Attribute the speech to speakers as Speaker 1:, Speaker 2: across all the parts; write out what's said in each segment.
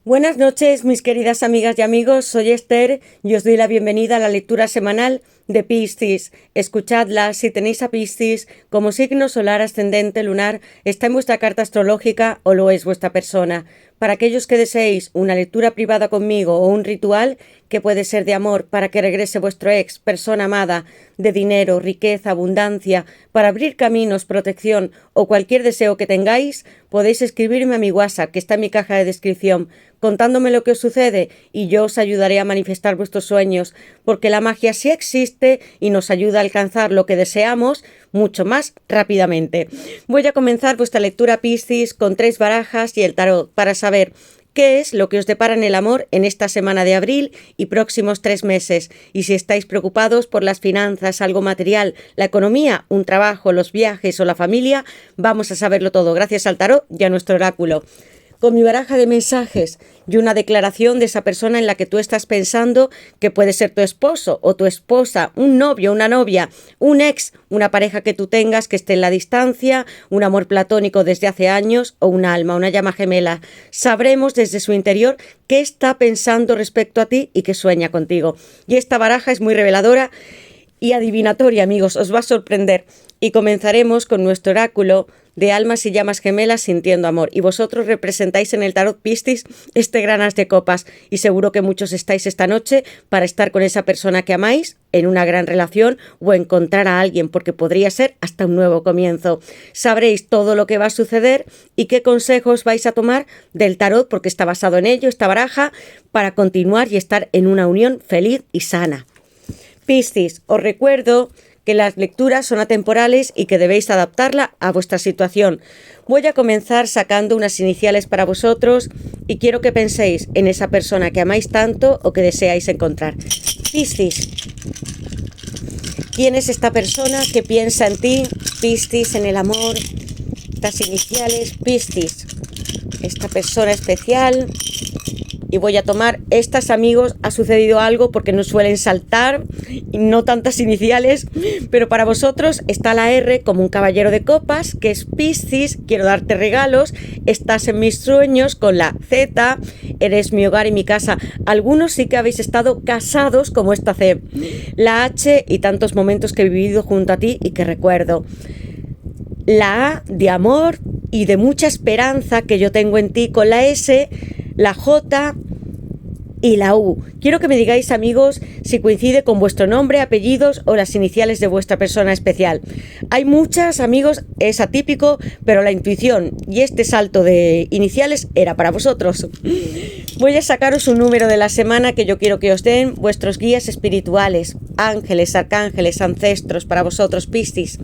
Speaker 1: Buenas noches, mis queridas amigas y amigos. Soy Esther y os doy la bienvenida a la lectura semanal de Piscis. Escuchadla si tenéis a Piscis como signo solar, ascendente, lunar, está en vuestra carta astrológica o lo es vuestra persona. Para aquellos que deseéis una lectura privada conmigo o un ritual que puede ser de amor para que regrese vuestro ex, persona amada, de dinero, riqueza, abundancia, para abrir caminos, protección o cualquier deseo que tengáis, podéis escribirme a mi WhatsApp que está en mi caja de descripción, contándome lo que os sucede y yo os ayudaré a manifestar vuestros sueños, porque la magia sí existe y nos ayuda a alcanzar lo que deseamos mucho más rápidamente. Voy a comenzar vuestra lectura Piscis con 3 barajas y el tarot para saber qué es lo que os depara en el amor en esta semana de abril y próximos 3 meses. Y si estáis preocupados por las finanzas, algo material, la economía, un trabajo, los viajes o la familia, vamos a saberlo todo gracias al tarot y a nuestro oráculo. Con mi baraja de mensajes y una declaración de esa persona en la que tú estás pensando que puede ser tu esposo o tu esposa, un novio, una novia, un ex, una pareja que tú tengas que esté en la distancia, un amor platónico desde hace años o un alma, una llama gemela. Sabremos desde su interior qué está pensando respecto a ti y qué sueña contigo. Y esta baraja es muy reveladora y adivinatoria, amigos, os va a sorprender. Y comenzaremos con nuestro oráculo de almas y llamas gemelas sintiendo amor. Y vosotros representáis en el tarot Piscis este gran as de copas. Y seguro que muchos estáis esta noche para estar con esa persona que amáis en una gran relación o encontrar a alguien, porque podría ser hasta un nuevo comienzo. Sabréis todo lo que va a suceder y qué consejos vais a tomar del tarot, porque está basado en ello, esta baraja, para continuar y estar en una unión feliz y sana. Piscis, os recuerdo que las lecturas son atemporales y que debéis adaptarla a vuestra situación. Voy a comenzar sacando unas iniciales para vosotros y quiero que penséis en esa persona que amáis tanto o que deseáis encontrar. Piscis, ¿quién es esta persona que piensa en ti? Piscis, en el amor, estas iniciales, Piscis, esta persona especial. Y voy a tomar estas, amigos, ha sucedido algo porque nos suelen saltar y no tantas iniciales, pero para vosotros está la R como un caballero de copas, que es Piscis, quiero darte regalos, estás en mis sueños con la Z, eres mi hogar y mi casa. Algunos sí que habéis estado casados como esta C, la H y tantos momentos que he vivido junto a ti y que recuerdo. La A de amor y de mucha esperanza que yo tengo en ti con la S, la J y la U. Quiero que me digáis, amigos, si coincide con vuestro nombre, apellidos o las iniciales de vuestra persona especial. Hay muchas, amigos, es atípico, pero la intuición y este salto de iniciales era para vosotros. Voy a sacaros un número de la semana que yo quiero que os den vuestros guías espirituales, ángeles, arcángeles, ancestros para vosotros, Piscis.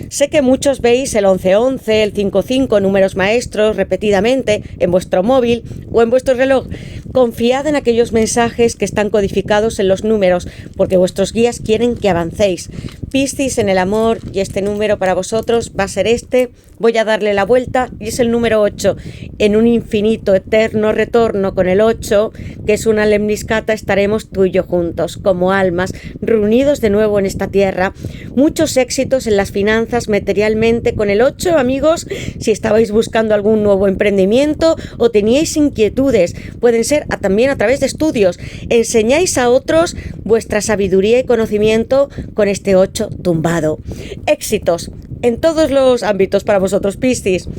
Speaker 1: Sé que muchos veis el 1111, el 55, números maestros repetidamente en vuestro móvil o en vuestro reloj. Confiad en aquellos mensajes que están codificados en los números, porque vuestros guías quieren que avancéis. Piscis, en el amor, y este número para vosotros va a ser este. Voy a darle la vuelta y es el número 8. En un infinito, eterno retorno con el 8, que es una lemniscata, estaremos tú y yo juntos, como almas, reunidos de nuevo en esta tierra. Muchos éxitos en las finanzas, materialmente, con el 8, amigos. Si estabais buscando algún nuevo emprendimiento o teníais inquietudes, pueden ser también a través de estudios. Enseñáis a otros vuestra sabiduría y conocimiento con este 8 tumbado. Éxitos en todos los ámbitos para vosotros, Piscis.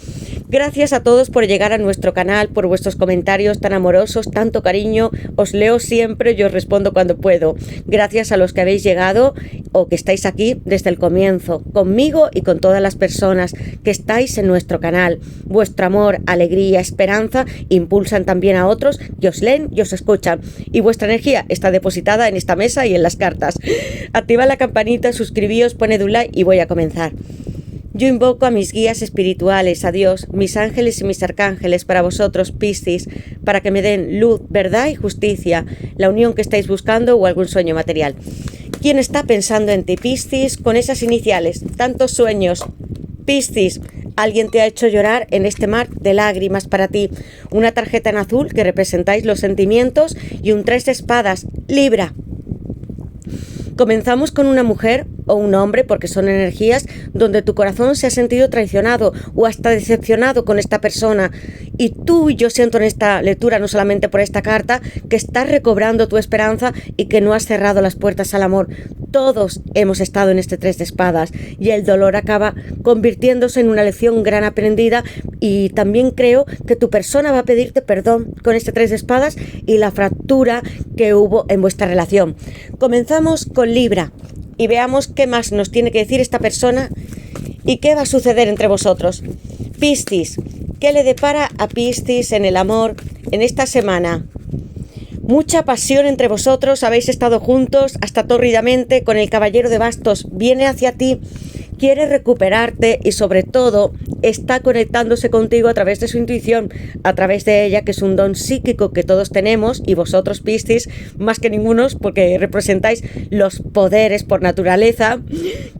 Speaker 1: Gracias a todos por llegar a nuestro canal, por vuestros comentarios tan amorosos, tanto cariño. Os leo siempre y os respondo cuando puedo. Gracias a los que habéis llegado o que estáis aquí desde el comienzo, conmigo y con todas las personas que estáis en nuestro canal. Vuestro amor, alegría, esperanza impulsan también a otros que os leen y os escuchan. Y vuestra energía está depositada en esta mesa y en las cartas. Activa la campanita, suscribíos, poned un like y voy a comenzar. Yo invoco a mis guías espirituales, a Dios, mis ángeles y mis arcángeles para vosotros, Piscis, para que me den luz, verdad y justicia, la unión que estáis buscando o algún sueño material. ¿Quién está pensando en ti, Piscis, con esas iniciales? Tantos sueños. Piscis, alguien te ha hecho llorar en este mar de lágrimas para ti. Una tarjeta en azul que representáis los sentimientos y un 3 de espadas, Libra. Comenzamos con una mujer o un hombre, porque son energías donde tu corazón se ha sentido traicionado o hasta decepcionado con esta persona. Y tú, yo siento en esta lectura, no solamente por esta carta, que estás recobrando tu esperanza y que no has cerrado las puertas al amor. Todos hemos estado en este 3 de espadas y el dolor acaba convirtiéndose en una lección gran aprendida, y también creo que tu persona va a pedirte perdón con este 3 de espadas y la fractura que hubo en vuestra relación. Comenzamos con Libra y veamos qué más nos tiene que decir esta persona y qué va a suceder entre vosotros. Piscis, ¿qué le depara a Piscis en el amor en esta semana? Mucha pasión entre vosotros, habéis estado juntos hasta tórridamente. Con el Caballero de Bastos viene hacia ti, quiere recuperarte y sobre todo está conectándose contigo a través de su intuición, a través de ella, que es un don psíquico que todos tenemos, y vosotros, Piscis, más que ningunos, porque representáis los poderes por naturaleza.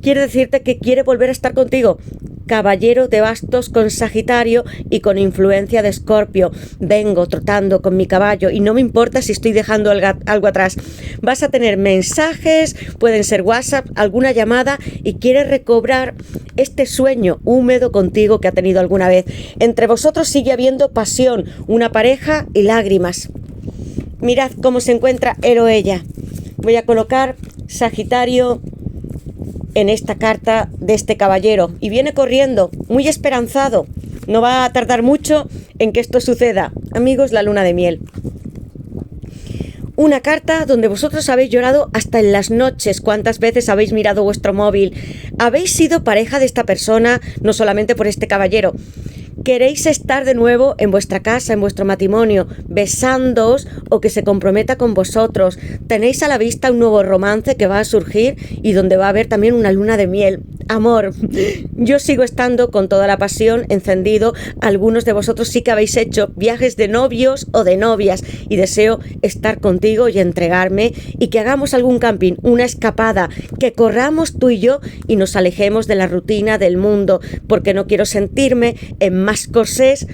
Speaker 1: Quiere decirte que quiere volver a estar contigo. Caballero de Bastos con Sagitario y con influencia de Escorpio. Vengo trotando con mi caballo y no me importa si estoy dejando algo atrás. Vas a tener mensajes, pueden ser WhatsApp, alguna llamada, y quieres recobrar este sueño húmedo contigo que ha tenido alguna vez. Entre vosotros sigue habiendo pasión, una pareja y lágrimas. Mirad cómo se encuentra él o ella. Voy a colocar Sagitario en esta carta de este caballero y viene corriendo, muy esperanzado. No va a tardar mucho en que esto suceda. Amigos, la luna de miel. Una carta donde vosotros habéis llorado hasta en las noches. ¿Cuántas veces habéis mirado vuestro móvil? Habéis sido pareja de esta persona, no solamente por este caballero. Queréis estar de nuevo en vuestra casa, en vuestro matrimonio, besándoos o que se comprometa con vosotros. Tenéis a la vista un nuevo romance que va a surgir y donde va a haber también una luna de miel. Amor, yo sigo estando con toda la pasión encendido. Algunos de vosotros sí que habéis hecho viajes de novios o de novias y deseo estar contigo y entregarme y que hagamos algún camping, una escapada, que corramos tú y yo y nos alejemos de la rutina del mundo, porque no quiero sentirme en más corsés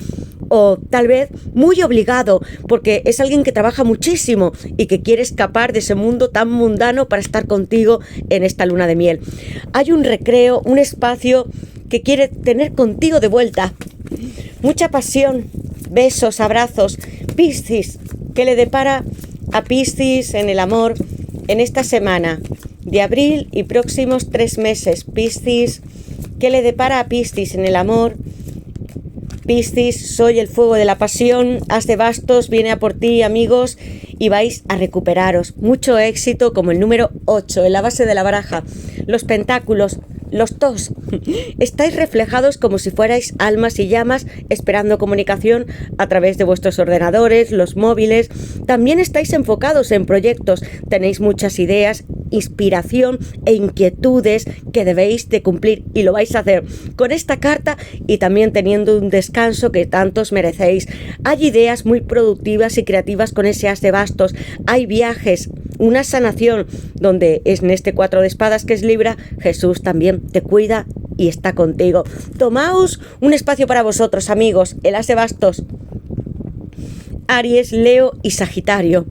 Speaker 1: o tal vez muy obligado, porque es alguien que trabaja muchísimo y que quiere escapar de ese mundo tan mundano para estar contigo en esta luna de miel. Hay un recreo, un espacio que quiere tener contigo de vuelta. Mucha pasión, besos, abrazos. Piscis, ¿qué le depara a Piscis en el amor en esta semana de abril y próximos 3 meses? Piscis, ¿qué le depara a Piscis en el amor? Piscis, soy el fuego de la pasión, As de Bastos viene a por ti, amigos, y vais a recuperaros. Mucho éxito, como el número 8 en la base de la baraja. Los pentáculos, los tos, estáis reflejados como si fuerais almas y llamas esperando comunicación a través de vuestros ordenadores, los móviles. También estáis enfocados en proyectos, tenéis muchas ideas, inspiración e inquietudes que debéis de cumplir y lo vais a hacer con esta carta y también teniendo un descanso que tantos merecéis. Hay ideas muy productivas y creativas con ese As de Bastos, hay viajes, una sanación donde es en este 4 de espadas que es Libra. Jesús también te cuida y está contigo. Tomaos un espacio para vosotros, amigos. El As de Bastos, Aries, Leo y Sagitario.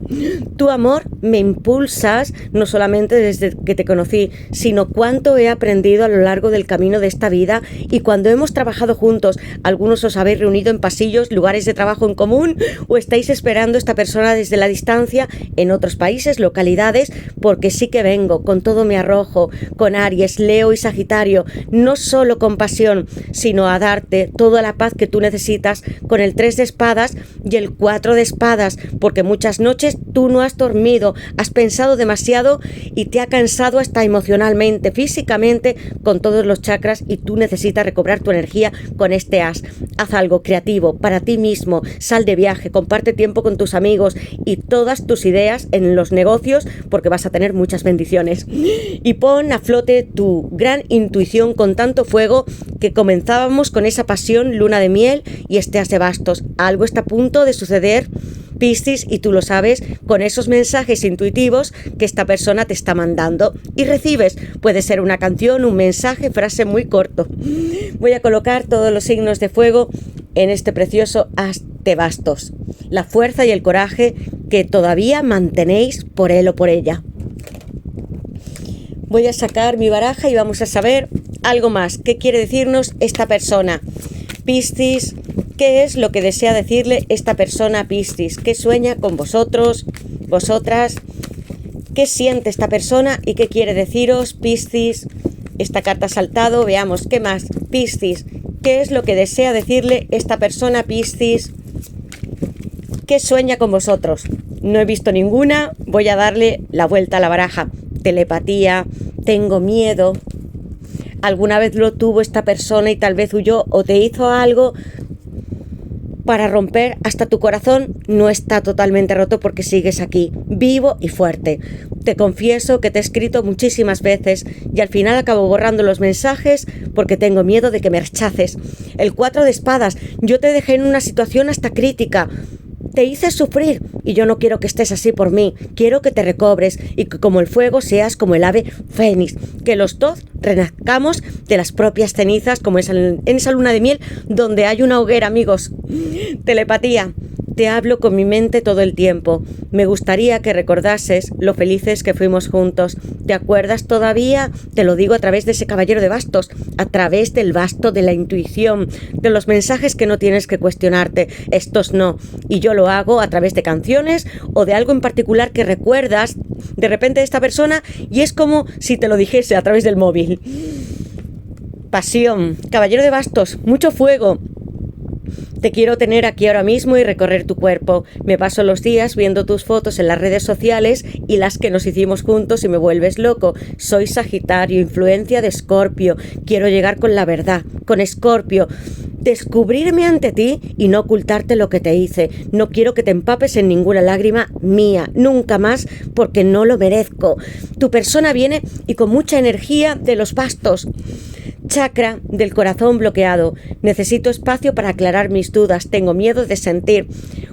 Speaker 1: Tu amor me impulsas no solamente desde que te conocí, sino cuánto he aprendido a lo largo del camino de esta vida y cuando hemos trabajado juntos. Algunos os habéis reunido en pasillos, lugares de trabajo en común, o estáis esperando a esta persona desde la distancia en otros países, localidades, porque sí que vengo con todo mi arrojo, con Aries, Leo y Sagitario, no solo con pasión, sino a darte toda la paz que tú necesitas con el 3 de espadas y el 4 de espadas, porque muchas noches tú no has dormido, has pensado demasiado y te ha cansado hasta emocionalmente, físicamente, con todos los chakras, y tú necesitas recobrar tu energía con este as. Haz algo creativo para ti mismo, sal de viaje, comparte tiempo con tus amigos y todas tus ideas en los negocios, porque vas a tener muchas bendiciones. Y pon a flote tu gran intuición con tanto fuego que comenzábamos con esa pasión, luna de miel y este As de Bastos. Algo está a punto de suceder, Piscis, y tú lo sabes, con esos mensajes intuitivos que esta persona te está mandando y recibes. Puede ser una canción, un mensaje, frase muy corto. Voy a colocar todos los signos de fuego en este precioso As de Bastos. La fuerza y el coraje que todavía mantenéis por él o por ella. Voy a sacar mi baraja y vamos a saber algo más. ¿Qué quiere decirnos esta persona? Piscis, ¿qué es lo que desea decirle esta persona a Piscis? ¿Qué sueña con vosotros, vosotras? ¿Qué siente esta persona y qué quiere deciros, Piscis? Esta carta ha saltado, veamos, ¿qué más? Piscis, ¿qué es lo que desea decirle esta persona, Piscis? ¿Qué sueña con vosotros? No he visto ninguna, voy a darle la vuelta a la baraja. Telepatía, tengo miedo. ¿Alguna vez lo tuvo esta persona y tal vez huyó o te hizo algo para romper hasta tu corazón? No está totalmente roto porque sigues aquí, vivo y fuerte. Te confieso que te he escrito muchísimas veces y al final acabo borrando los mensajes porque tengo miedo de que me rechaces. El 4 de espadas, yo te dejé en una situación hasta crítica. Te hice sufrir y yo no quiero que estés así por mí. Quiero que te recobres y que como el fuego seas como el ave fénix. Que los dos renazcamos de las propias cenizas como en esa luna de miel donde hay una hoguera, amigos. Telepatía. Te hablo con mi mente todo el tiempo. Me gustaría que recordases lo felices que fuimos juntos. ¿Te acuerdas todavía? Te lo digo a través de ese caballero de bastos, a través del basto de la intuición, de los mensajes que no tienes que cuestionarte. Estos no. Y yo lo hago a través de canciones o de algo en particular que recuerdas de repente de esta persona y es como si te lo dijese a través del móvil. Pasión. Caballero de bastos. Mucho fuego. Te quiero tener aquí ahora mismo y recorrer tu cuerpo. Me paso los días viendo tus fotos en las redes sociales y las que nos hicimos juntos y me vuelves loco. Soy Sagitario, influencia de Escorpio. Quiero llegar con la verdad, con Escorpio. Descubrirme ante ti y no ocultarte lo que te hice. No quiero que te empapes en ninguna lágrima mía, nunca más, porque no lo merezco. Tu persona viene y con mucha energía de los bastos. Chakra del corazón bloqueado. Necesito espacio para aclarar mis dudas. Tengo miedo de sentir.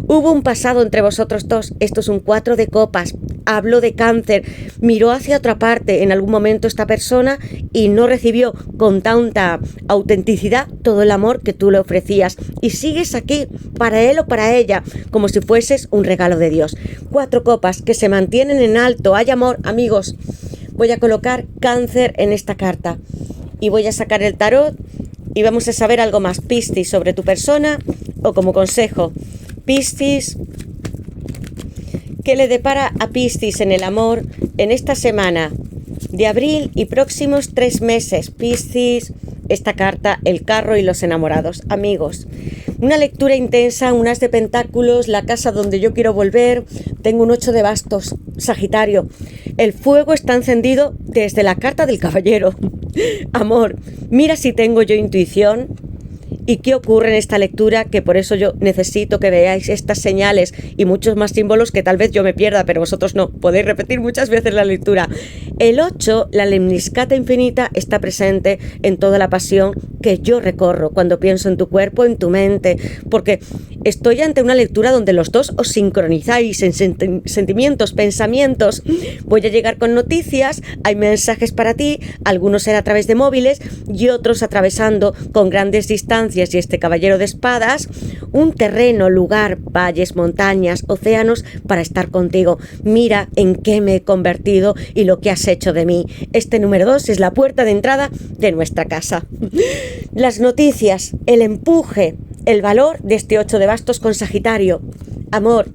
Speaker 1: Hubo un pasado entre vosotros dos. Esto es un 4 de copas. Hablo de cáncer. Miró hacia otra parte en algún momento esta persona y no recibió con tanta autenticidad todo el amor que tú le ofrecías. Y sigues aquí para él o para ella como si fueses un regalo de Dios. 4 copas que se mantienen en alto. Hay amor, amigos. Voy a colocar cáncer en esta carta. Y voy a sacar el tarot y vamos a saber algo más, Piscis, sobre tu persona o como consejo. Piscis, ¿qué le depara a Piscis en el amor en esta semana de abril y próximos 3 meses? Piscis, esta carta, el carro y los enamorados. Amigos, una lectura intensa, un as de pentáculos, la casa donde yo quiero volver. Tengo un 8 de bastos, Sagitario. El fuego está encendido desde la carta del caballero. Amor, mira si tengo yo intuición. ¿Y qué ocurre en esta lectura? Que por eso yo necesito que veáis estas señales y muchos más símbolos que tal vez yo me pierda, pero vosotros no. Podéis repetir muchas veces la lectura. El 8, la lemniscata infinita, está presente en toda la pasión que yo recorro cuando pienso en tu cuerpo, en tu mente, porque estoy ante una lectura donde los dos os sincronizáis en sentimientos, pensamientos. Voy a llegar con noticias, hay mensajes para ti, algunos serán a través de móviles y otros atravesando con grandes distancias y este caballero de espadas, un terreno, lugar, valles, montañas, océanos para estar contigo. Mira en qué me he convertido y lo que has hecho de mí. Este número 2 es la puerta de entrada de nuestra casa. Las noticias, el empuje, el valor de este 8 de bastos con Sagitario. Amor,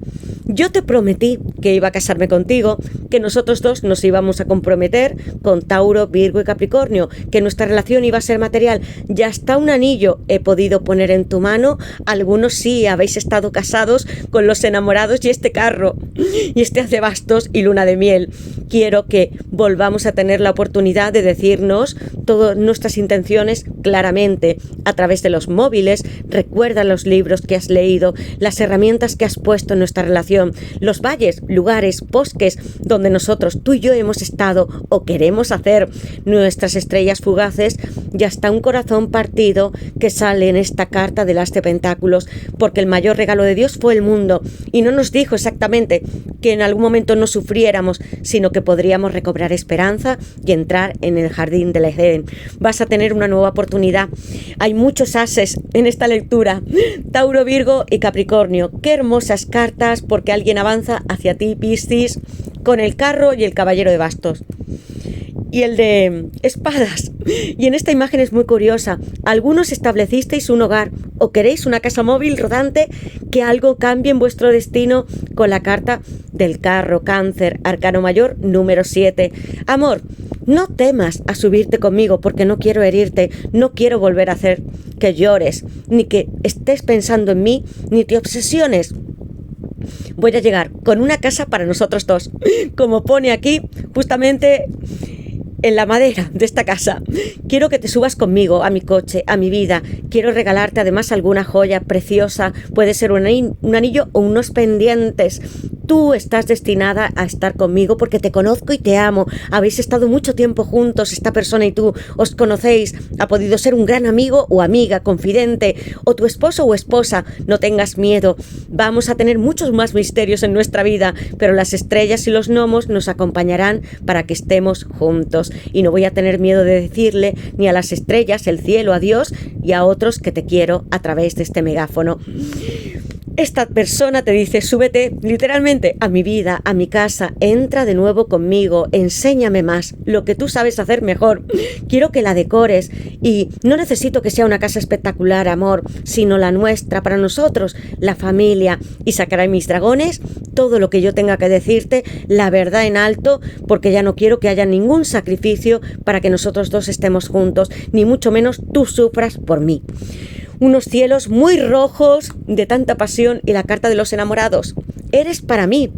Speaker 1: yo te prometí que iba a casarme contigo, que nosotros dos nos íbamos a comprometer con Tauro, Virgo y Capricornio, que nuestra relación iba a ser material. Ya hasta un anillo he podido poner en tu mano. Algunos sí habéis estado casados con los enamorados y este carro, y este haz de bastos y luna de miel. Quiero que volvamos a tener la oportunidad de decirnos todas nuestras intenciones claramente a través de los móviles. Recuerda los libros que has leído, las herramientas que has puesto en nuestra relación, los valles, lugares, bosques donde nosotros, tú y yo, hemos estado o queremos hacer nuestras estrellas fugaces, y hasta un corazón partido que sale en esta carta del as de pentáculos, porque el mayor regalo de Dios fue el mundo y no nos dijo exactamente que en algún momento no sufriéramos, sino que podríamos recobrar esperanza y entrar en el jardín del Edén. Vas a tener una nueva oportunidad. Hay muchos ases en esta lectura, Tauro, Virgo y Capricornio. Qué hermosas cartas, porque alguien avanza hacia ti, Piscis, con el carro y el caballero de bastos. y el de espadas. Y en esta imagen es muy curiosa. Algunos establecisteis un hogar o queréis una casa móvil rodante, que algo cambie en vuestro destino con la carta del carro. Cáncer, arcano mayor número 7. Amor, no temas a subirte conmigo porque no quiero herirte, no quiero volver a hacer que llores, ni que estés pensando en mí, ni te obsesiones. Voy a llegar con una casa para nosotros dos, como pone aquí justamente en la madera de esta casa. Quiero que te subas conmigo a mi coche, a mi vida. Quiero regalarte además alguna joya preciosa. Puede ser un anillo o unos pendientes. Tú estás destinada a estar conmigo porque te conozco y te amo. Habéis estado mucho tiempo juntos, esta persona y tú. Os conocéis. Ha podido ser un gran amigo o amiga, confidente, o tu esposo o esposa. No tengas miedo. Vamos a tener muchos más misterios en nuestra vida, pero las estrellas y los gnomos nos acompañarán para que estemos juntos. Y no voy a tener miedo de decirle ni a las estrellas, el cielo, a Dios y a otros que te quiero a través de este megáfono. Esta persona te dice, súbete literalmente a mi vida, a mi casa, entra de nuevo conmigo, enséñame más, lo que tú sabes hacer mejor. Quiero que la decores y no necesito que sea una casa espectacular, amor, sino la nuestra, para nosotros, la familia. Y sacaré mis dragones, todo lo que yo tenga que decirte, la verdad en alto, porque ya no quiero que haya ningún sacrificio para que nosotros dos estemos juntos, ni mucho menos tú sufras por mí. Unos cielos muy rojos de tanta pasión y la carta de los enamorados. Eres para mí.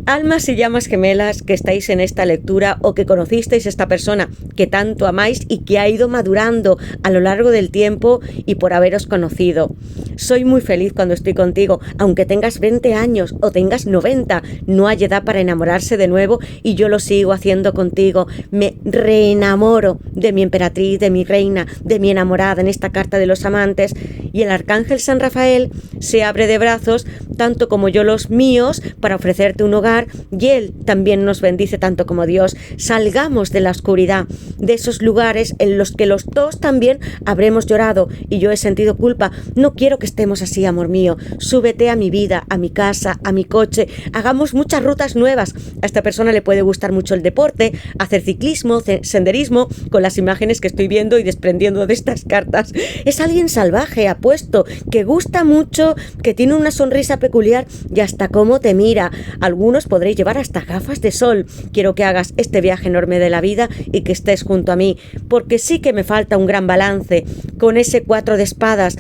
Speaker 1: Almas y llamas gemelas que estáis en esta lectura o que conocisteis a esta persona que tanto amáis y que ha ido madurando a lo largo del tiempo y por haberos conocido. Soy muy feliz cuando estoy contigo, aunque tengas 20 años o tengas 90, no hay edad para enamorarse de nuevo y yo lo sigo haciendo contigo. Me reenamoro de mi emperatriz, de mi reina, de mi enamorada en esta carta de los amantes, y el arcángel San Rafael se abre de brazos tanto como yo los míos para ofrecerte un hogar, y él también nos bendice tanto como Dios. Salgamos de la oscuridad, de esos lugares en los que los dos también habremos llorado y yo he sentido culpa. No quiero que estemos así, amor mío. Súbete a mi vida, a mi casa, a mi coche. Hagamos muchas rutas nuevas. A esta persona le puede gustar mucho el deporte, hacer ciclismo, senderismo, con las imágenes que estoy viendo y desprendiendo de estas cartas. Es alguien salvaje, apuesto, que gusta mucho, que tiene una sonrisa peculiar y hasta cómo te mira. Algunos podréis llevar hasta gafas de sol. Quiero que hagas este viaje enorme de la vida y que estés junto a mí, porque sí que me falta un gran balance con ese 4 de espadas.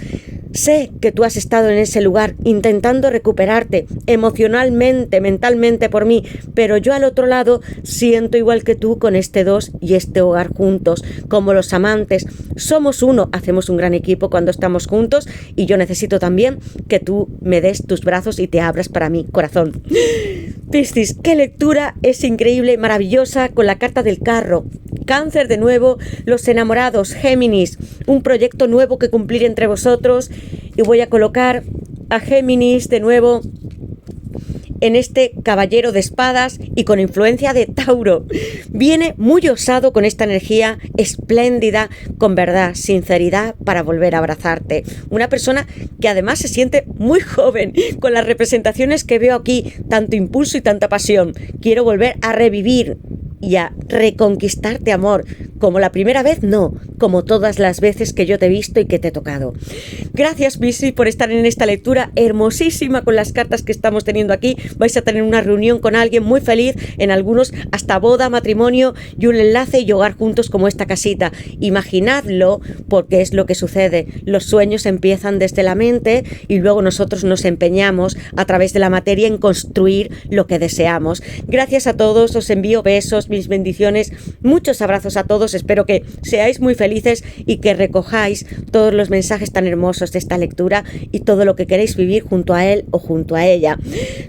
Speaker 1: Sé que tú has estado en ese lugar intentando recuperarte emocionalmente, mentalmente por mí, pero yo al otro lado siento igual que tú con este 2 y este hogar juntos, como los amantes. Somos uno, hacemos un gran equipo cuando estamos juntos y yo necesito también que tú me des tus brazos y te abras para mí, corazón. Piscis, qué lectura, es increíble, maravillosa, con la carta del carro. Cáncer de nuevo, los enamorados, Géminis, un proyecto nuevo que cumplir entre vosotros, y voy a colocar a Géminis de nuevo en este caballero de espadas y con influencia de Tauro. Viene muy osado con esta energía espléndida, con verdad, sinceridad, para volver a abrazarte. Una persona que además se siente muy joven, con las representaciones que veo aquí, tanto impulso y tanta pasión. Quiero volver a revivir y a reconquistarte, amor, como la primera vez, no, como todas las veces que yo te he visto y que te he tocado. Gracias, Piscis, por estar en esta lectura hermosísima con las cartas que estamos teniendo aquí. Vais a tener una reunión con alguien muy feliz, en algunos hasta boda, matrimonio y un enlace y hogar juntos como esta casita. Imaginadlo, porque es lo que sucede. Los sueños empiezan desde la mente y luego nosotros nos empeñamos a través de la materia en construir lo que deseamos. Gracias a todos, os envío besos, mis bendiciones, muchos abrazos a todos. Espero que seáis muy felices y que recojáis todos los mensajes tan hermosos de esta lectura y todo lo que queréis vivir junto a él o junto a ella.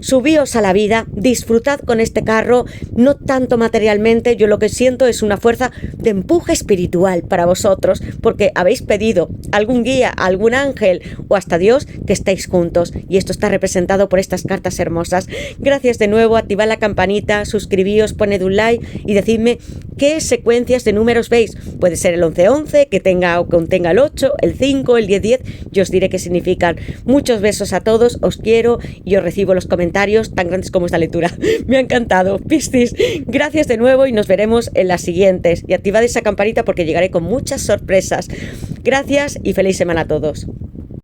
Speaker 1: Subíos a la vida, disfrutad con este carro, no tanto materialmente. Yo lo que siento es una fuerza de empuje espiritual para vosotros, porque habéis pedido algún guía, algún ángel o hasta Dios que estéis juntos, y esto está representado por estas cartas hermosas. Gracias de nuevo, activad la campanita, suscribíos, poned un like y decidme qué secuencias de números números veis, puede ser el 11-11, que tenga o contenga el 8, el 5, el 10-10, yo os diré qué significan. Muchos besos a todos, os quiero y os recibo los comentarios tan grandes como esta lectura. Me ha encantado, Piscis. Gracias de nuevo y nos veremos en las siguientes. Y activad esa campanita porque llegaré con muchas sorpresas. Gracias y feliz semana a todos.